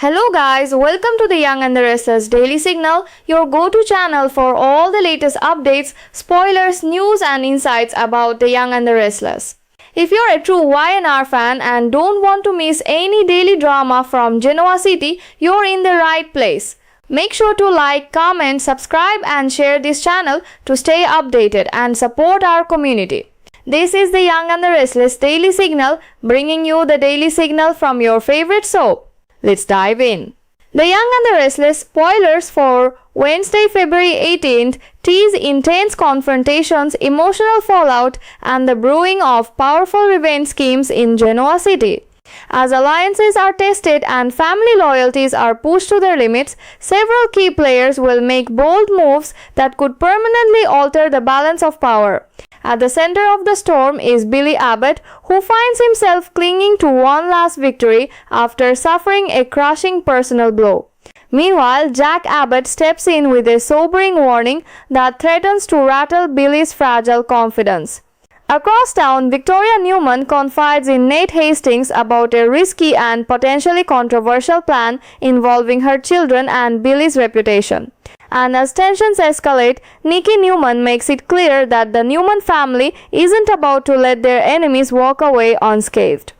Hello guys, welcome to the Young and the Restless Daily Signal, your go-to channel for all the latest updates, spoilers, news and insights about the Young and the Restless. If you're a true Y&R fan and don't want to miss any daily drama from Genoa City, you're in the right place. Make sure to like, comment, subscribe and share this channel to stay updated and support our community. This is the Young and the Restless Daily Signal, bringing you the daily signal from your favorite soap. Let's dive in. The Young and the Restless spoilers for Wednesday, February 18th tease intense confrontations, emotional fallout, and the brewing of powerful revenge schemes in Genoa City. As alliances are tested and family loyalties are pushed to their limits, several key players will make bold moves that could permanently alter the balance of power. At the center of the storm is Billy Abbott, who finds himself clinging to one last victory after suffering a crushing personal blow. Meanwhile, Jack Abbott steps in with a sobering warning that threatens to rattle Billy's fragile confidence. Across town, Victor Newman confides in Nate Hastings about a risky and potentially controversial plan involving her children and Billy's reputation. And as tensions escalate, Nikki Newman makes it clear that the Newman family isn't about to let their enemies walk away unscathed.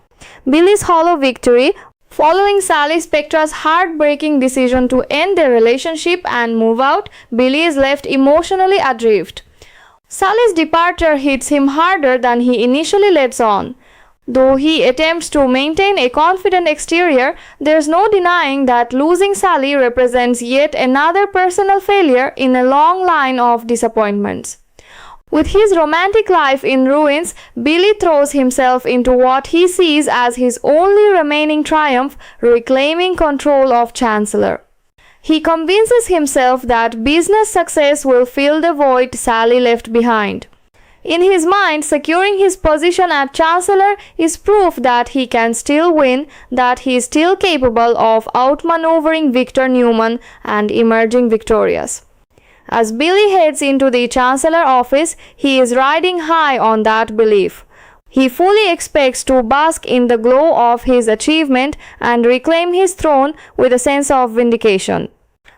Billy's hollow victory, following Sally Spectra's heartbreaking decision to end their relationship and move out, Billy is left emotionally adrift. Sally's departure hits him harder than he initially lets on. Though he attempts to maintain a confident exterior, there's no denying that losing Sally represents yet another personal failure in a long line of disappointments. With his romantic life in ruins, Billy throws himself into what he sees as his only remaining triumph, reclaiming control of Chancellor. He convinces himself that business success will fill the void Sally left behind. In his mind, securing his position at Chancellor is proof that he can still win, that he is still capable of outmaneuvering Victor Newman and emerging victorious. As Billy heads into the Chancellor office, he is riding high on that belief. He fully expects to bask in the glow of his achievement and reclaim his throne with a sense of vindication.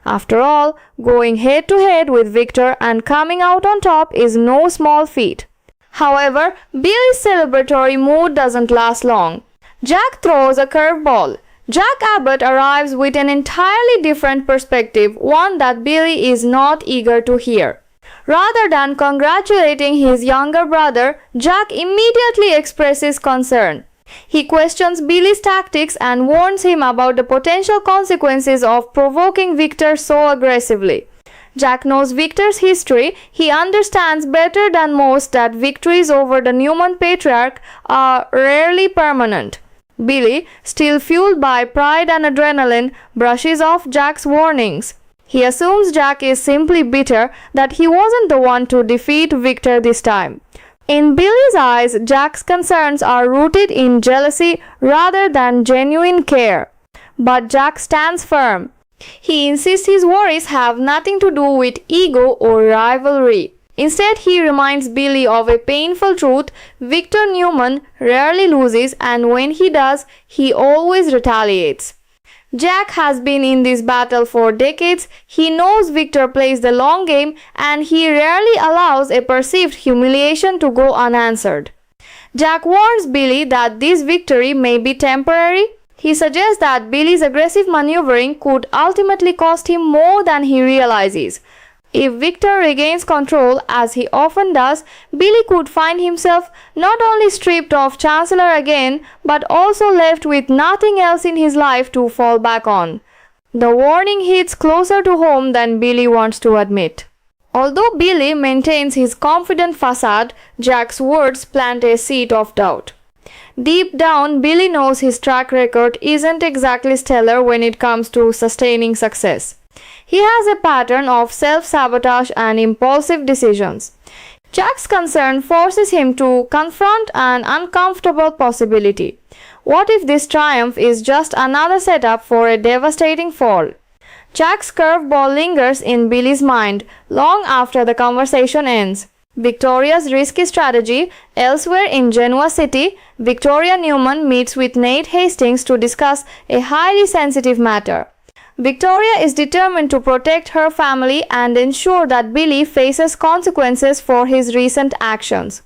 After all, going head-to-head with Victor and coming out on top is no small feat. However, Billy's celebratory mood doesn't last long. Jack throws a curveball. Jack Abbott arrives with an entirely different perspective, one that Billy is not eager to hear. Rather than congratulating his younger brother, Jack immediately expresses concern. He questions Billy's tactics and warns him about the potential consequences of provoking Victor so aggressively. Jack knows Victor's history. He understands better than most that victories over the Newman patriarch are rarely permanent. Billy, still fueled by pride and adrenaline, brushes off Jack's warnings. He assumes Jack is simply bitter that he wasn't the one to defeat Victor this time. In Billy's eyes, Jack's concerns are rooted in jealousy rather than genuine care. But Jack stands firm. He insists his worries have nothing to do with ego or rivalry. Instead, he reminds Billy of a painful truth: Victor Newman rarely loses, and when he does, he always retaliates. Jack has been in this battle for decades. He knows Victor plays the long game and he rarely allows a perceived humiliation to go unanswered. Jack warns Billy that this victory may be temporary. He suggests that Billy's aggressive maneuvering could ultimately cost him more than he realizes. If Victor regains control, as he often does, Billy could find himself not only stripped of Chancellor again, but also left with nothing else in his life to fall back on. The warning hits closer to home than Billy wants to admit. Although Billy maintains his confident facade, Jack's words plant a seed of doubt. Deep down, Billy knows his track record isn't exactly stellar when it comes to sustaining success. He has a pattern of self-sabotage and impulsive decisions. Jack's concern forces him to confront an uncomfortable possibility. What if this triumph is just another setup for a devastating fall? Jack's curveball lingers in Billy's mind long after the conversation ends. Victoria's risky strategy. Elsewhere in Genoa City, Victor Newman meets with Nate Hastings to discuss a highly sensitive matter. Victoria is determined to protect her family and ensure that Billy faces consequences for his recent actions.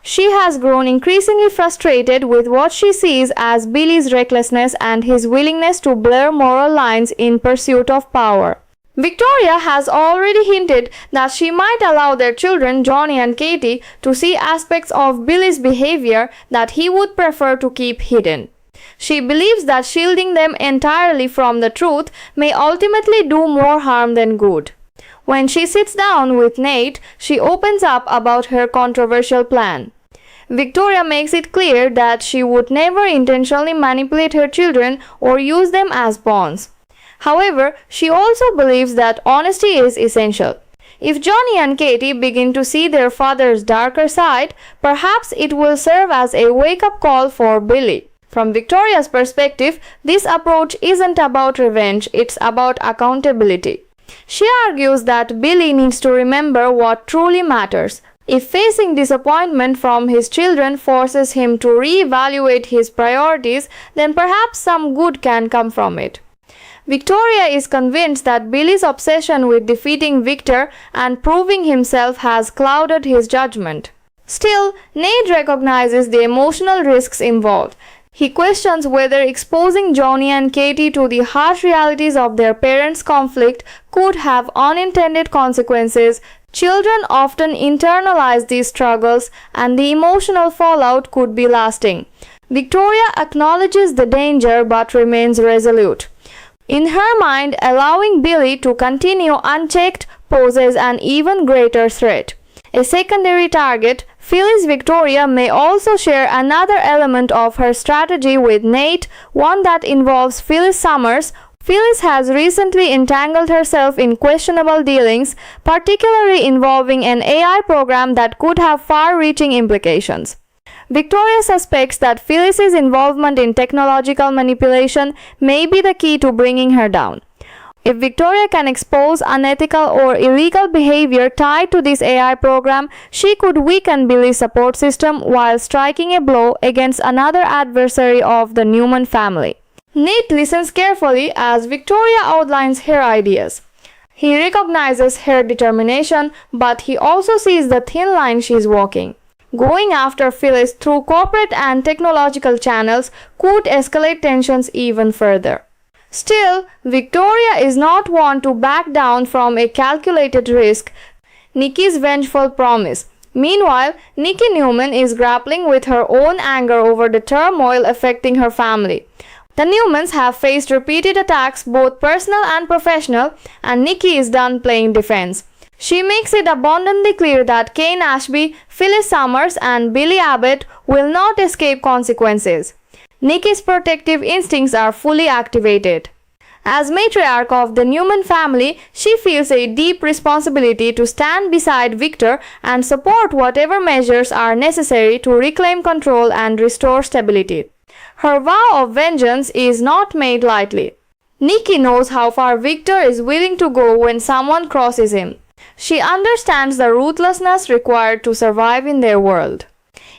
She has grown increasingly frustrated with what she sees as Billy's recklessness and his willingness to blur moral lines in pursuit of power. Victoria has already hinted that she might allow their children, Johnny and Katie, to see aspects of Billy's behavior that he would prefer to keep hidden. She believes that shielding them entirely from the truth may ultimately do more harm than good. When she sits down with Nate, she opens up about her controversial plan. Victoria makes it clear that she would never intentionally manipulate her children or use them as pawns. However, she also believes that honesty is essential. If Johnny and Katie begin to see their father's darker side, perhaps it will serve as a wake-up call for Billy. From Victoria's perspective, this approach isn't about revenge, it's about accountability. She argues that Billy needs to remember what truly matters. If facing disappointment from his children forces him to re-evaluate his priorities, then perhaps some good can come from it. Victoria is convinced that Billy's obsession with defeating Victor and proving himself has clouded his judgment. Still, Nate recognizes the emotional risks involved. He questions whether exposing Johnny and Katie to the harsh realities of their parents' conflict could have unintended consequences. Children often internalize these struggles, and the emotional fallout could be lasting. Victoria acknowledges the danger but remains resolute. In her mind, allowing Billy to continue unchecked poses an even greater threat. A secondary target, Phyllis Victoria may also share another element of her strategy with Nate, one that involves Phyllis Summers. Phyllis has recently entangled herself in questionable dealings, particularly involving an AI program that could have far-reaching implications. Victoria suspects that Phyllis's involvement in technological manipulation may be the key to bringing her down. If Victoria can expose unethical or illegal behavior tied to this AI program, she could weaken Billy's support system while striking a blow against another adversary of the Newman family. Nate listens carefully as Victoria outlines her ideas. He recognizes her determination, but he also sees the thin line she is walking. Going after Phyllis through corporate and technological channels could escalate tensions even further. Still, Victoria is not one to back down from a calculated risk. Nikki's vengeful promise. Meanwhile, Nikki Newman is grappling with her own anger over the turmoil affecting her family. The Newmans have faced repeated attacks, both personal and professional, and Nikki is done playing defense. She makes it abundantly clear that Kane Ashby, Phyllis Summers, and Billy Abbott will not escape consequences. Nikki's protective instincts are fully activated. As matriarch of the Newman family, she feels a deep responsibility to stand beside Victor and support whatever measures are necessary to reclaim control and restore stability. Her vow of vengeance is not made lightly. Nikki knows how far Victor is willing to go when someone crosses him. She understands the ruthlessness required to survive in their world.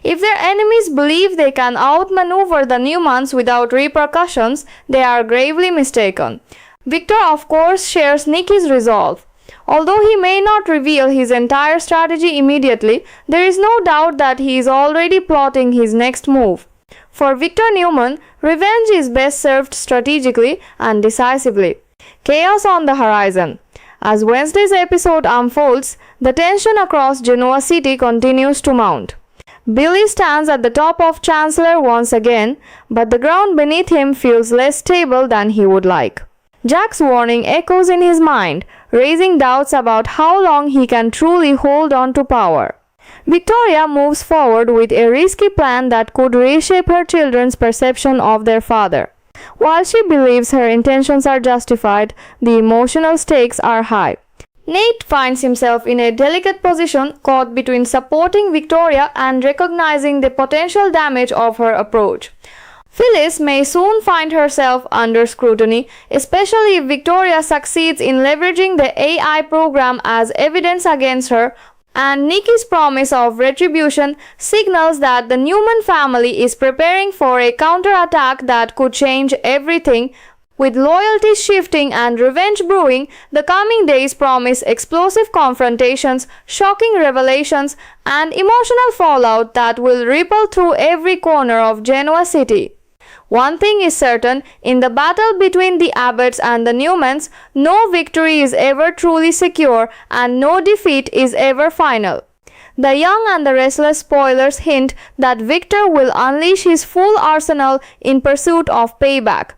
If their enemies believe they can outmaneuver the Newmans without repercussions, they are gravely mistaken. Victor, of course, shares Nikki's resolve. Although he may not reveal his entire strategy immediately, there is no doubt that he is already plotting his next move. For Victor Newman, revenge is best served strategically and decisively. Chaos on the horizon. As Wednesday's episode unfolds, the tension across Genoa City continues to mount. Billy stands at the top of Chancellor once again, but the ground beneath him feels less stable than he would like. Jack's warning echoes in his mind, raising doubts about how long he can truly hold on to power. Victoria moves forward with a risky plan that could reshape her children's perception of their father. While she believes her intentions are justified, the emotional stakes are high. Nate finds himself in a delicate position, caught between supporting Victoria and recognizing the potential damage of her approach. Phyllis may soon find herself under scrutiny, especially if Victoria succeeds in leveraging the AI program as evidence against her. and Nikki's promise of retribution signals that the Newman family is preparing for a counterattack that could change everything. With loyalty shifting and revenge brewing, the coming days promise explosive confrontations, shocking revelations, and emotional fallout that will ripple through every corner of Genoa City. One thing is certain, in the battle between the Abbotts and the Newmans, no victory is ever truly secure and no defeat is ever final. The Young and the Restless spoilers hint that Victor will unleash his full arsenal in pursuit of payback.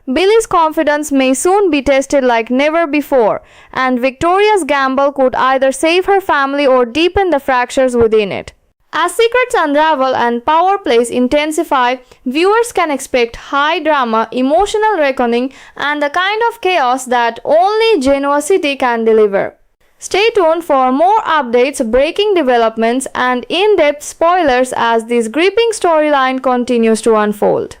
Billy's confidence may soon be tested like never before, and Victoria's gamble could either save her family or deepen the fractures within it. As secrets unravel and power plays intensify, viewers can expect high drama, emotional reckoning, and the kind of chaos that only Genoa City can deliver. Stay tuned for more updates, breaking developments, and in-depth spoilers as this gripping storyline continues to unfold.